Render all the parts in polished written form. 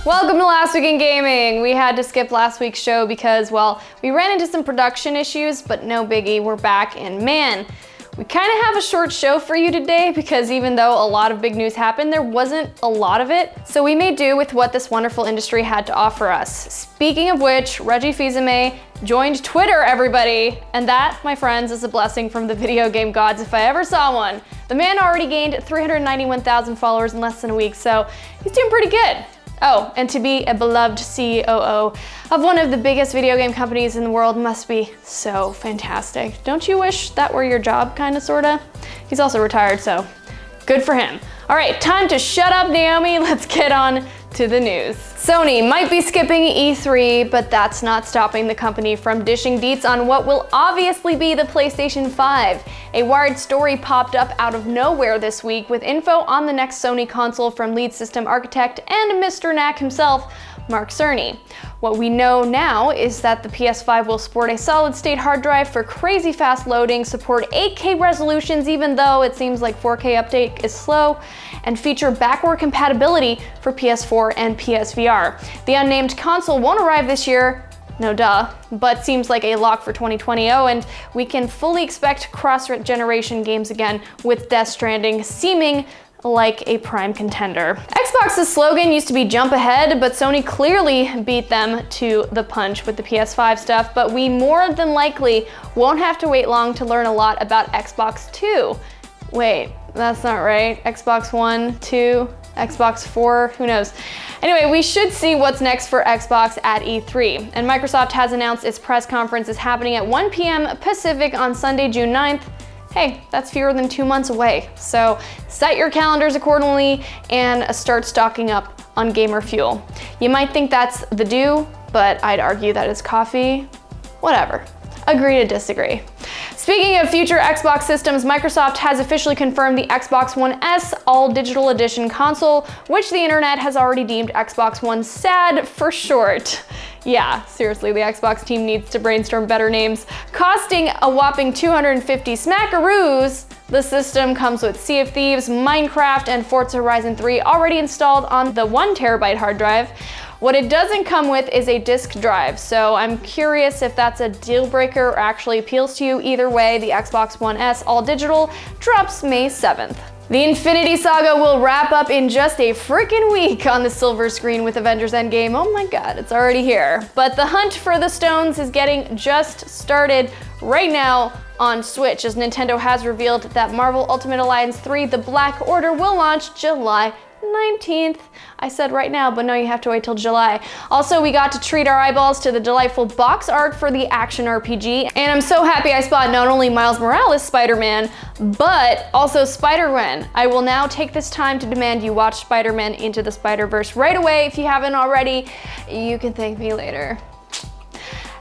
Welcome to Last Week in Gaming. We had to skip last week's show because, well, we ran into some production issues, but no biggie, we're back, and man, we kind of have a short show for you today because even though a lot of big news happened, there wasn't a lot of it. So we made do with what this wonderful industry had to offer us. Speaking of which, Reggie Fils-Aimé joined Twitter, everybody. And that, my friends, is a blessing from the video game gods if I ever saw one. The man already gained 391,000 followers in less than a week, so he's doing pretty good. Oh, and to be a beloved COO of one of the biggest video game companies in the world must be so fantastic. Don't you wish that were your job, kinda, sorta? He's also retired, so good for him. All right, time to shut up, Naomi. Let's get on to the news. Sony might be skipping E3, but that's not stopping the company from dishing deets on what will obviously be the PlayStation 5. A Wired story popped up out of nowhere this week with info on the next Sony console from lead system architect and Mr. Knack himself, Mark Cerny. What we know now is that the PS5 will sport a solid-state hard drive for crazy fast loading, support 8K resolutions even though it seems like 4K update is slow, and feature backward compatibility for PS4 and PSVR. The unnamed console won't arrive this year, no duh, but seems like a lock for 2020, and we can fully expect cross-generation games again with Death Stranding seeming like a prime contender. Xbox's slogan used to be jump ahead, but Sony clearly beat them to the punch with the PS5 stuff, but we more than likely won't have to wait long to learn a lot about Xbox 2. Wait, that's not right. Xbox One, 2, Xbox 4, who knows? Anyway, we should see what's next for Xbox at E3, and Microsoft has announced its press conference is happening at 1 p.m. Pacific on Sunday, June 9th. Hey, that's fewer than 2 months away. So set your calendars accordingly and start stocking up on gamer fuel. You might think that's the due, but I'd argue that it's coffee. Whatever. Agree to disagree. Speaking of future Xbox systems, Microsoft has officially confirmed the Xbox One S all-digital edition console, which the internet has already deemed Xbox One SAD for short. Yeah, seriously, the Xbox team needs to brainstorm better names. Costing a whopping 250 smackaroos, the system comes with Sea of Thieves, Minecraft, and Forza Horizon 3 already installed on the 1 terabyte hard drive. What it doesn't come with is a disk drive, so I'm curious if that's a deal breaker or actually appeals to you. Either way, the Xbox One S all digital drops May 7th. The Infinity Saga will wrap up in just a freaking week on the silver screen with Avengers Endgame. Oh my god, it's already here. But the hunt for the stones is getting just started right now on Switch, as Nintendo has revealed that Marvel Ultimate Alliance 3: The Black Order will launch July 19th. I said right now, but no, you have to wait till July. Also, we got to treat our eyeballs to the delightful box art for the action RPG, and I'm so happy I spot not only Miles Morales Spider-Man, but also Spider-Gwen. I will now take this time to demand you watch Spider-Man Into the Spider-Verse right away if you haven't already. You can thank me later.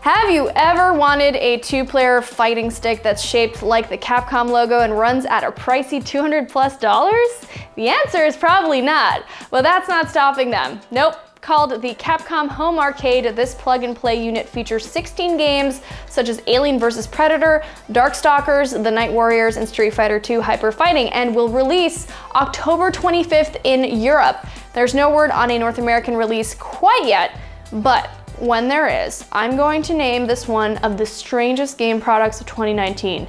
Have you ever wanted a 2-player fighting stick that's shaped like the Capcom logo and runs at a pricey $200+? The answer is probably not, but that's not stopping them. Nope. Called the Capcom Home Arcade, this plug-and-play unit features 16 games such as Alien vs. Predator, Darkstalkers, The Night Warriors, and Street Fighter II Hyper Fighting, and will release October 25th in Europe. There's no word on a North American release quite yet, but when there is, I'm going to name this one of the strangest game products of 2019.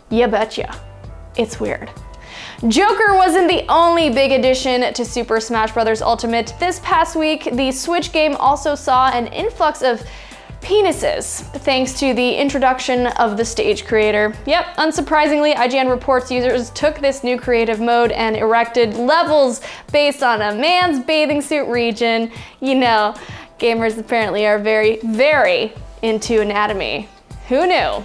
Ya betcha. It's weird. Joker wasn't the only big addition to Super Smash Bros. Ultimate. This past week, the Switch game also saw an influx of penises, thanks to the introduction of the stage creator. Yep, unsurprisingly, IGN reports users took this new creative mode and erected levels based on a man's bathing suit region. You know, gamers apparently are very, very into anatomy. Who knew?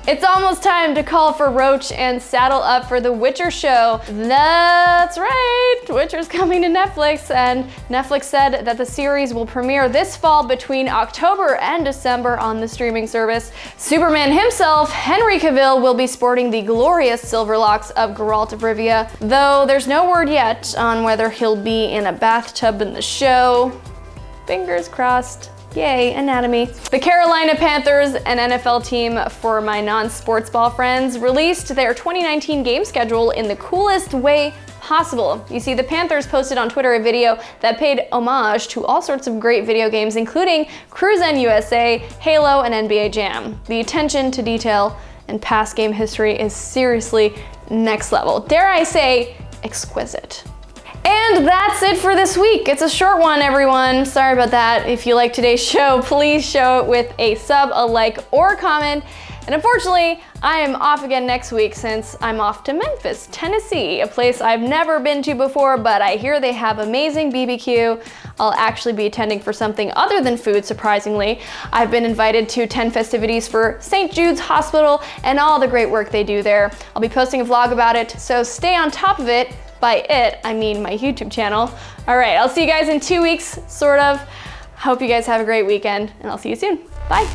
It's almost time to call for Roach and saddle up for The Witcher show. That's right, Witcher's coming to Netflix, and Netflix said that the series will premiere this fall between October and December on the streaming service. Superman himself, Henry Cavill, will be sporting the glorious silver locks of Geralt of Rivia, though there's no word yet on whether he'll be in a bathtub in the show. Fingers crossed. Yay, anatomy. The Carolina Panthers, an NFL team for my non-sports ball friends, released their 2019 game schedule in the coolest way possible. You see, the Panthers posted on Twitter a video that paid homage to all sorts of great video games, including Cruise N USA, Halo, and NBA Jam. The attention to detail and past game history is seriously next level. Dare I say, exquisite. And that's it for this week. It's a short one, everyone. Sorry about that. If you like today's show, please show it with a sub, a like, or a comment. And unfortunately, I am off again next week since I'm off to Memphis, Tennessee, a place I've never been to before, but I hear they have amazing BBQ. I'll actually be attending for something other than food, surprisingly. I've been invited to attend festivities for St. Jude's Hospital and all the great work they do there. I'll be posting a vlog about it, so stay on top of it. By it, I mean my YouTube channel. All right, I'll see you guys in 2 weeks, sort of. Hope you guys have a great weekend, and I'll see you soon. Bye.